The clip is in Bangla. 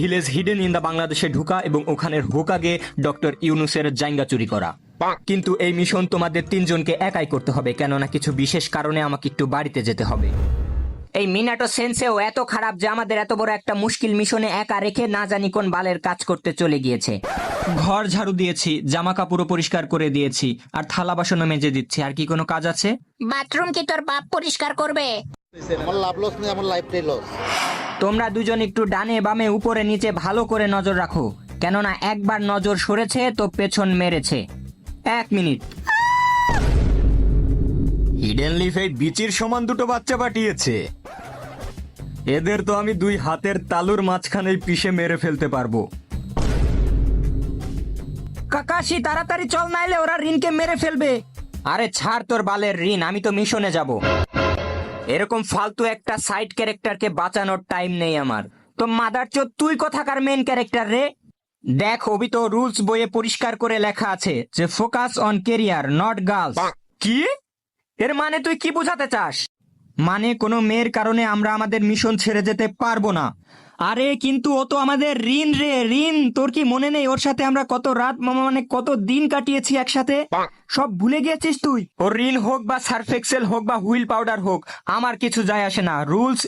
ভিলেজ হিডেন ইন দা বাংলাদেশে ঢুকা এবং ওখানের হোকাগে ডক্টর ইউনুসের জাইঙ্গা চুরি করা। কিন্তু এই মিশন তোমাদের তিনজনকে একাই করতে হবে, কেননা কিছু বিশেষ কারণে আমাকে একটু বাড়িতে যেতে হবে। এই মিনাটো সেন্সেও এত খারাপ যে আমাদের এত বড় একটা মুশকিল মিশনে একা রেখে না জানি কোন বালের কাজ করতে চলে গিয়েছে। ঘর ঝাড়ু দিয়েছি, জামা কাপড়ও পরিষ্কার করে দিয়েছি, আর থালা বাসনও মেজে দিচ্ছি। আর কি কোনো কাজ আছে? বাথরুম কি তোর বাপ পরিষ্কার করবে? আমার লাভ লস নেই, আমার লাইফটাই লস। তোমরা দুজন একটু ডানে বামে উপরে নিচে ভালো করে নজর রাখো, কেননা একবার নজর সরেছে তো পেছন মেরেছে। 1 মিনিট। হিডেন লিফ এই বিচির সমান দুটো বাচ্চা পাঠিয়েছে। এদের তো আমি 2 হাতের তালুর মাঝখানেই পিষে মেরে ফেলতে পারবো। কাকাশি তাড়াতাড়ি চল, নাইলে ওরা রিনকে মেরে ফেলবে। আরে ছাড় তোর বালের ঋণ, আমি তো মিশনে যাব। এরকম ফালতু একটা সাইড ক্যারেক্টারকে বাঁচানোর টাইম নেই আমার। তো মাদারচোদ তুই কোথাকার মেন ক্যারেক্টার রে? দেখ, অবি তো রুলস বইয়ে পরিষ্কার করে লেখা আছে যে focus on career not girls. কি? এর মানে তুই কি বোঝাতে চাস? মানে কোনো মেয়ের কারণে আমরা আমাদের মিশন ছেড়ে যেতে পারবো না। আরে কিন্তু ও তো আমাদের ঋণ রে, ঋণ। তোর কি মনে নেই ওর সাথে আমরা কত রাত মানে কত দিন কাটিয়েছি একসাথে? সব ভুলে গিয়েছিস তুই? ওর ঋণ হোক বা সার্ফ এক্সেল হোক বা হুইল পাউডার হোক, আমার কিছু যায় আসে না। রুলস